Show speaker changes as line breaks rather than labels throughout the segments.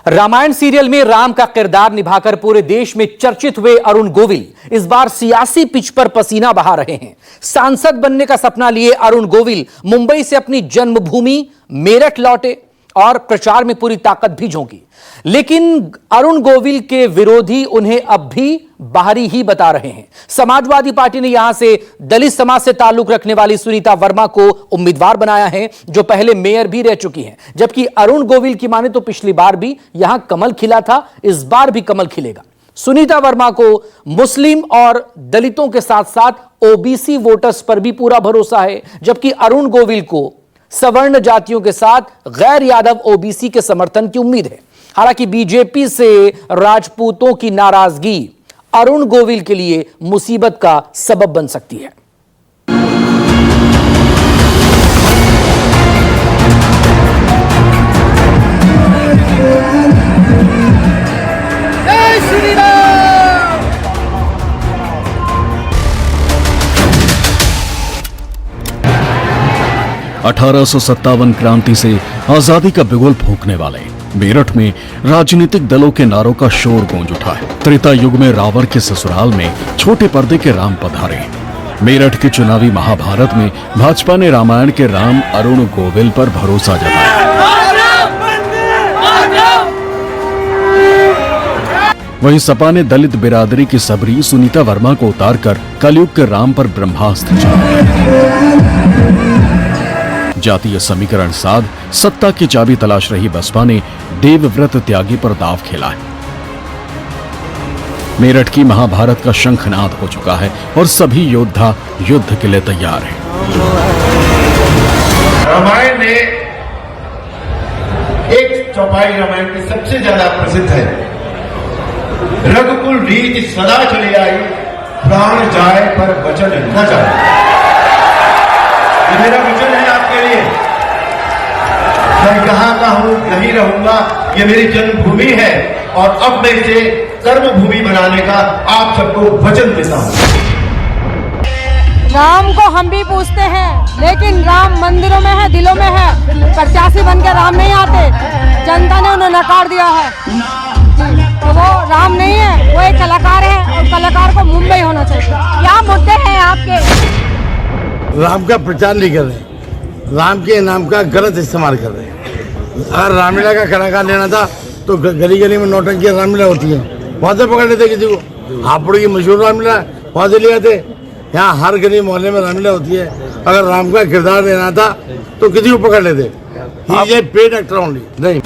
Ramayan serial में राम का किरदार निभाकर पूरे देश में चर्चित हुए अरुण गोविल इस बार सियासी पिच पर पसीना बहा रहे हैं। सांसद बनने का सपना लिए अरुण गोविल मुंबई से अपनी जन्मभूमि मेरठ लौटे और प्रचार में पूरी ताकत भी झोंकी, लेकिन अरुण गोविल के विरोधी उन्हें अब भी बाहरी ही बता रहे हैं। समाजवादी पार्टी ने यहां से दलित समाज से ताल्लुक रखने वाली सुनीता वर्मा को उम्मीदवार बनाया है, जो पहले मेयर भी रह चुकी हैं। जबकि अरुण गोविल की माने तो पिछली बार भी यहां कमल खिला था, इस बार भी कमल खिलेगा। सुनीता वर्मा को मुस्लिम और दलितों के साथ साथ ओबीसी वोटर्स पर भी पूरा भरोसा है, जबकि अरुण गोविल को सवर्ण जातियों के साथ गैर यादव ओबीसी के समर्थन की उम्मीद है। हालांकि बीजेपी से राजपूतों की नाराजगी अरुण गोविल के लिए मुसीबत का सबब बन सकती है।
जय श्री राम।
1857 क्रांति से आजादी का बिगुल फूंकने वाले मेरठ में राजनीतिक दलों के नारों का शोर गूंज उठा है। त्रेता युग में रावण के ससुराल में छोटे पर्दे के राम पधारे। मेरठ के चुनावी महाभारत में भाजपा ने रामायण के राम अरुण गोविल पर भरोसा जताया। वहीं सपा ने दलित बिरादरी की सबरी सुनीता वर्मा को उतारकर कलयुग के राम पर ब्रह्मास्त्र चलाया। जातीय समीकरण साध सत्ता की चाबी तलाश रही बसपा ने देवव्रत त्यागी पर दाव खेला है। मेरठ की महाभारत का शंखनाद हो चुका है और सभी योद्धा युद्ध के लिए तैयार हैं।
रामायण ने एक चौपाई रामायण की सबसे ज्यादा प्रसिद्ध है, रघुकुल रीत सदा चली आई, प्राण जाए पर वचन न जाए। ये मेरा वचन है आपके लिए। मैं कहां का हूं, यहीं रहूंगा। ये मेरी जन्मभूमि है और अब मैं इसे कर्मभूमि बनाने का आप सबको वचन देता हूं।
राम को हम भी पूछते हैं, लेकिन राम मंदिरों में है, दिलों में है। प्रत्याशी बनकर राम नहीं आते, जनता ने उन्हें नकार दिया है। तो वो राम नहीं है, वो एक कलाकार है और कलाकार को मुंबई होना चाहिए। क्या मुद्दे हैं आपके?
राम का प्रचार नहीं कर रहे, राम के नाम का गलत इस्तेमाल कर रहे हैं। अगर रामलीला का कलाकार लेना था तो गली गली में नौटंकी रामलीला होती है, वहां से पकड़ लेते किसी को। हापुड़ की मशहूर रामलीला वहां से ले आते। यहाँ हर गली मोहल्ले में रामलीला होती है। अगर राम का किरदार लेना था तो किसी को पकड़ लेते। ये पेड एक्टर ओनली नहीं।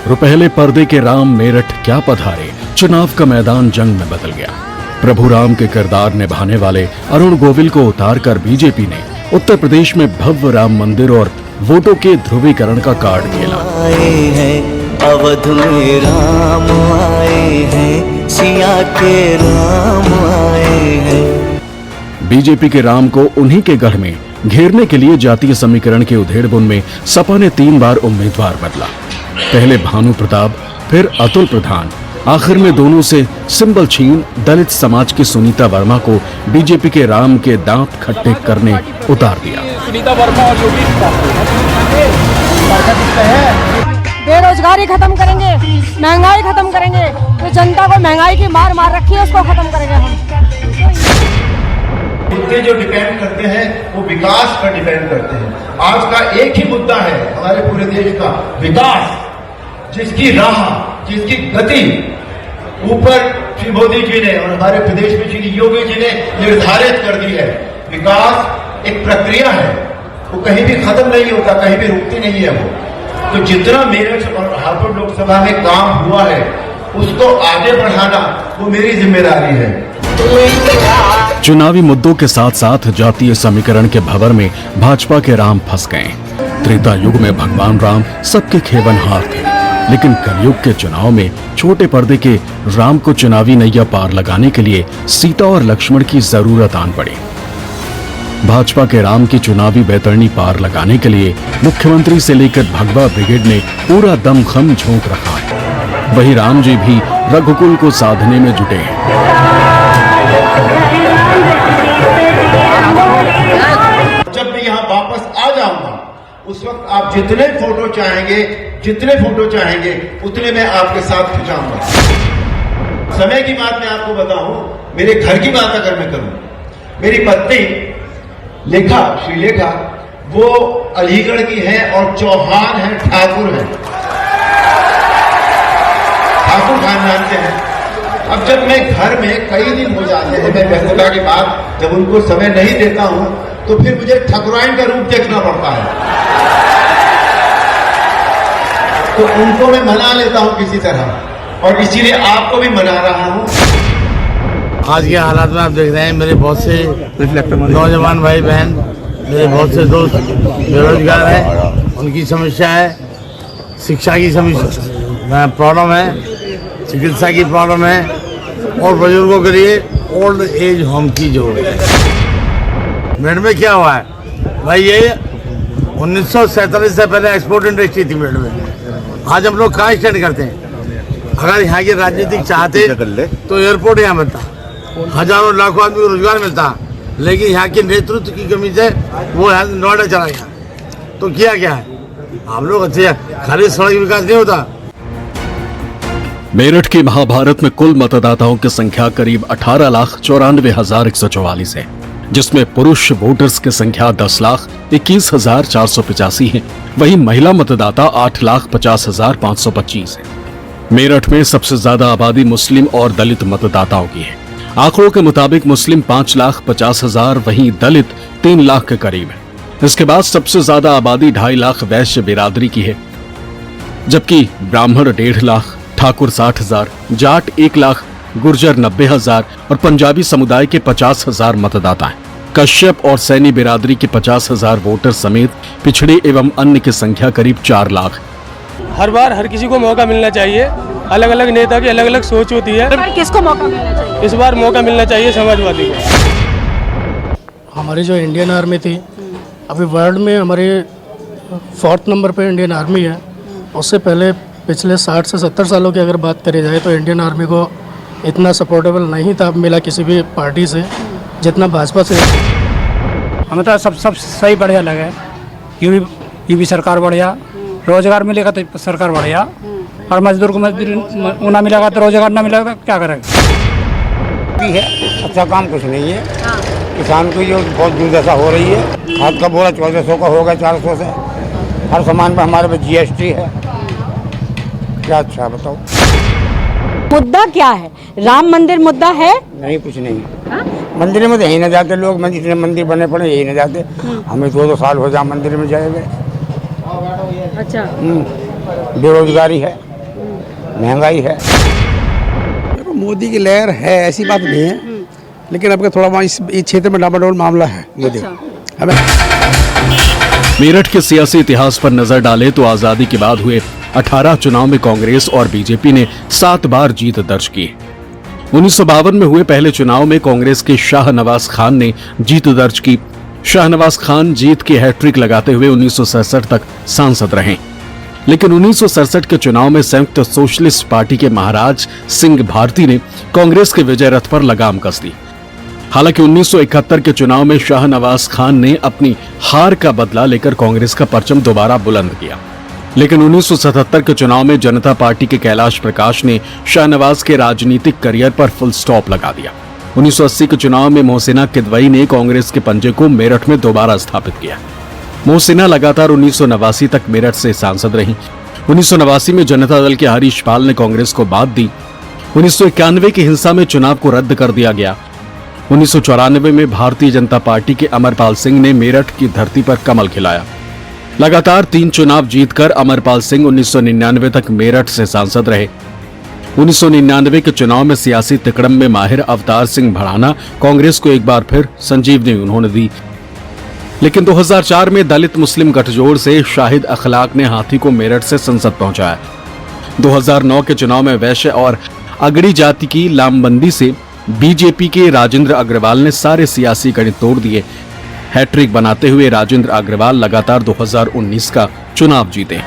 रुपहले पर्दे के राम मेरठ क्या पधारे, चुनाव का मैदान जंग में बदल गया। प्रभु राम के किरदार निभाने वाले अरुण गोविल को उतारकर बीजेपी ने उत्तर प्रदेश में भव्य राम मंदिर और वोटों के ध्रुवीकरण का कार्ड खेला।
आए हैं अवध में राम आए हैं, सिया के राम आए हैं।
बीजेपी के राम को उन्हीं के गढ़ में घेरने के लिए जातीय समीकरण के उधेड़बुन में सपा ने 3 बार उम्मीदवार बदला। पहले भानु प्रताप, फिर अतुल प्रधान, आखिर में दोनों से सिंबल छीन दलित समाज की सुनीता वर्मा को बीजेपी के राम के दांत खट्टे करने उतार दिया।
सुनीता वर्मा और योगी
बेरोजगारी खत्म करेंगे, महंगाई खत्म करेंगे। तो जनता को महंगाई की मार मार रखी है, उसको खत्म करेंगे हम।
मुद्दे जो डिपेंड करते हैं वो विकास पर डिपेंड करते हैं। आज का एक ही मुद्दा है हमारे पूरे देश का, विकास, जिसकी राह, जिसकी गति ऊपर श्री मोदी जी ने और हमारे प्रदेश में श्री योगी जी ने निर्धारित कर दी है। विकास एक प्रक्रिया है, वो कहीं भी खत्म नहीं होता, कहीं भी रुकती नहीं है वो। तो जितना मेरठ और हापुड़ लोकसभा में काम हुआ है उसको आगे बढ़ाना वो मेरी जिम्मेदारी है।
चुनावी मुद्दों के साथ साथ जातीय समीकरण के भंवर में भाजपा के राम फंस गए। त्रेता युग में भगवान राम सबके खेवनहार थे, लेकिन कलयुग के चुनाव में छोटे पर्दे के राम को चुनावी नैया पार लगाने के लिए सीता और लक्ष्मण की जरूरत आन पड़ी। भाजपा के राम की चुनावी बैतरणी पार लगाने के लिए मुख्यमंत्री से लेकर भगवा ब्रिगेड ने पूरा दमखम झोंक रखा है। वही राम जी भी रघुकुल को साधने में जुटे हैं।
जब मैं यहाँ वापस आ जाऊंगा उस वक्त आप जितने फोटो चाहेंगे उतने मैं आपके साथ खिंचाऊंगा। समय की बात मैं आपको बताऊं, मेरे घर की बात अगर मैं करूं, मेरी पत्नी श्रीलेखा वो अलीगढ़ की है और चौहान है, ठाकुर खानदान के हैं। अब जब मैं घर में कई दिन हो जाते हैं, मैं व्यस्तता के बाद जब उनको समय नहीं देता हूं तो फिर मुझे ठकुराइन का रूप देखना पड़ता है, तो उनको मैं मना लेता हूं किसी तरह, और इसीलिए आपको भी मना रहा हूं।
आज के हालात में आप देख रहे हैं, मेरे बहुत से नौजवान भाई बहन, मेरे बहुत से दोस्त बेरोजगार हैं, उनकी समस्या है, शिक्षा की समस्या प्रॉब्लम है, चिकित्सा की प्रॉब्लम है, और बुजुर्गों के लिए ओल्ड एज होम की जरूरत है। मेरठ में क्या हुआ है भाई, ये 1947 से पहले एक्सपोर्ट इंडस्ट्री थी मेरठ में। आज हम लोग कहाँ स्टैंड करते हैं? अगर यहाँ के राजनीतिक चाहते तो एयरपोर्ट यहाँ बनता, हजारों लाखों आदमी को रोजगार मिलता, लेकिन यहाँ के नेतृत्व की कमी से वो यहाँ नोएडा चला गया। तो किया क्या है, हम लोग अच्छे खाली सड़क विकास नहीं होता।
मेरठ की महाभारत में कुल मतदाताओं की संख्या करीब 18,94,144 है, जिसमें पुरुष वोटर्स की संख्या 10,21,485 है। वहीं महिला मतदाता 8,50,525 है। मेरठ में सबसे ज्यादा आबादी मुस्लिम और दलित मतदाताओं की है। आंकड़ों के मुताबिक मुस्लिम 5,50,000, वहीं दलित 3 लाख के करीब है। इसके बाद सबसे ज्यादा आबादी 2.5 लाख वैश्य बिरादरी की है, जबकि ब्राह्मण 1.5 लाख, ठाकुर 60,000, जाट 1 लाख, गुर्जर 90,000 और पंजाबी समुदाय के 50,000 मतदाता हैं। कश्यप और सैनी बिरादरी के 50,000 वोटर समेत पिछड़े एवं अन्य की संख्या करीब 4 लाख।
हर बार हर किसी को मौका मिलना चाहिए, अलग अलग नेता की अलग अलग सोच होती है।
पर किसको मौका मिलना चाहिए?
इस बार मौका मिलना चाहिए समाजवादी को।
हमारी जो इंडियन आर्मी थी, अभी वर्ल्ड में हमारे 4th नंबर पे इंडियन आर्मी है। उससे पहले पिछले 60 से 70 सालों की अगर बात करी जाए तो इंडियन आर्मी को इतना सपोर्टेबल नहीं था मिला किसी भी पार्टी से जितना भाजपा से।
हमें तो सब सही बढ़िया लगे। ये भी सरकार बढ़िया, रोजगार मिलेगा तो सरकार बढ़िया, और मजदूर को मजदूर ना मिलेगा तो रोजगार ना मिलेगा क्या करेगा।
है अच्छा काम कुछ नहीं है। किसान को जो बहुत दुर्दशा हो रही है, खाद का बोरा 1400 का हो गया 400 से, हर सामान पर हमारे पे GST है। क्या अच्छा बताओ,
मुद्दा क्या है? राम मंदिर मुद्दा है?
नहीं कुछ नहीं। मंदिर में तो यही ना जाते लोग, मंदिर बने पड़े यही ना जाते। हमें 2 साल हो जाए मंदिर में जाए हुए।
अच्छा,
बेरोजगारी है, महंगाई है।
मोदी की लहर है ऐसी बात नहीं है, लेकिन अब थोड़ा वहाँ इस क्षेत्र में डामाडोल मामला है। मोदी हमें
मेरठ के सियासी इतिहास पर नजर डालें तो आजादी के बाद हुए 18 चुनाव में कांग्रेस और बीजेपी ने 7 बार जीत दर्ज की। 1952 में हुए पहले चुनाव में कांग्रेस के शाहनवाज खान ने जीत दर्ज की। शाहनवाज खान जीत की हैट्रिक लगाते हुए 1967 तक सांसद रहे, लेकिन 1967 के चुनाव में संयुक्त सोशलिस्ट पार्टी के महाराज सिंह भारती ने कांग्रेस के विजय रथ पर लगाम कस दी। हालांकि 1971 के चुनाव में शाहनवाज खान ने अपनी हार का बदला लेकर कांग्रेस का परचम दोबारा बुलंद किया, लेकिन 1977 के चुनाव में जनता पार्टी के कैलाश प्रकाश ने शाहनवाज के राजनीतिक करियर पर फुल स्टॉप लगा दिया। 1980 के चुनाव में मोहसिना किदवई ने कांग्रेस के पंजे को मेरठ में दोबारा स्थापित किया। मोहसिना लगातार 1989 तक मेरठ से सांसद रही। 1989 में जनता दल के हरीश पाल ने कांग्रेस को बात दी। 1991 की हिंसा में चुनाव को रद्द कर दिया गया। 1994 में भारतीय जनता पार्टी के अमरपाल सिंह ने मेरठ की धरती पर कमल खिलाया। लगातार 3 चुनाव जीतकर अमरपाल सिंह 1999 तक मेरठ से सांसद रहे। 1999 के चुनाव में सियासी तिकड़म में माहिर अवतार सिंह भड़ाना कांग्रेस को एक बार फिर संजीवनी उन्होंने दी, लेकिन 2004 में दलित मुस्लिम गठजोड़ से शाहिद अखलाक ने हाथी को मेरठ से संसद पहुंचाया। 2009 के चुनाव में वैश्य और अगड़ी जाति की लामबंदी से बीजेपी के राजेंद्र अग्रवाल ने सारे सियासी गणित तोड़ दिए। हैट्रिक बनाते हुए राजेंद्र अग्रवाल लगातार 2019 का चुनाव जीते।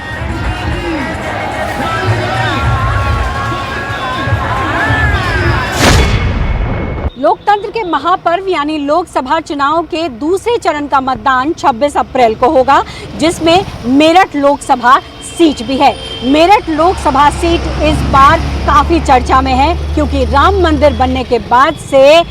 लोकतंत्र के महापर्व यानी लोकसभा चुनाव के दूसरे चरण का मतदान 26 अप्रैल को होगा, जिसमें मेरठ लोकसभा सीट भी है। मेरठ लोकसभा सीट इस बार काफी चर्चा में है, क्योंकि राम मंदिर बनने के बाद से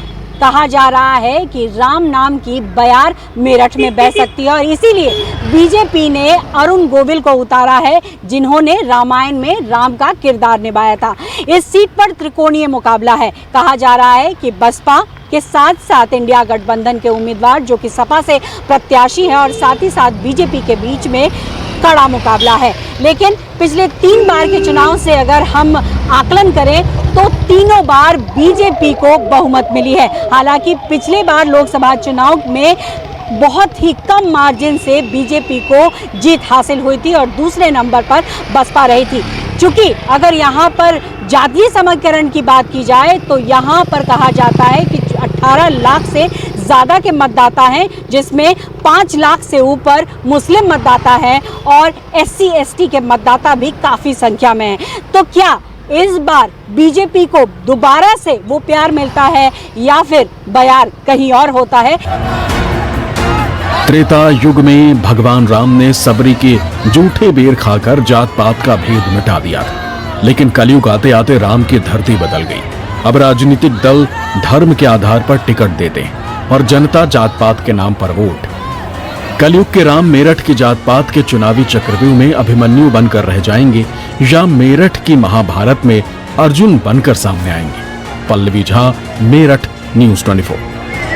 कहा जा रहा है कि राम नाम की बयार मेरठ में बह सकती है, और इसीलिए बीजेपी ने अरुण गोविल को उतारा है, जिन्होंने रामायण में राम का किरदार निभाया था। इस सीट पर त्रिकोणीय मुकाबला है। कहा जा रहा है कि बसपा के साथ साथ इंडिया गठबंधन के उम्मीदवार जो कि सपा से प्रत्याशी हैं और साथ ही साथ बीजेपी के बीच में कड़ा मुकाबला है। लेकिन पिछले 3 बार के चुनाव से अगर हम आकलन करें तो तीनों बार बीजेपी को बहुमत मिली है। हालांकि पिछले बार लोकसभा चुनाव में बहुत ही कम मार्जिन से बीजेपी को जीत हासिल हुई थी और दूसरे नंबर पर बसपा रही थी। चूंकि अगर यहाँ पर जातीय समीकरण की बात की जाए तो यहाँ पर कहा जाता है कि 18 लाख से ज़्यादा के मतदाता हैं, जिसमें 5 लाख से ऊपर मुस्लिम मतदाता हैं और SC/ST के मतदाता भी काफ़ी संख्या में हैं। तो क्या इस बार बीजेपी को दोबारा से वो प्यार मिलता है या फिर बयार कहीं और होता है?
त्रेता युग में भगवान राम ने सबरी के जूठे बेर खाकर जात पात का भेद मिटा दिया था, लेकिन कलयुग आते आते राम की धरती बदल गई। अब राजनीतिक दल धर्म के आधार पर टिकट देते हैं और जनता जात पात के नाम पर वोट। कलयुग के राम मेरठ की जात पात के चुनावी चक्रव्यूह में अभिमन्यु बनकर रह जाएंगे या मेरठ की महाभारत में अर्जुन बनकर सामने आएंगे? पल्लवी झा, मेरठ, न्यूज़ 24।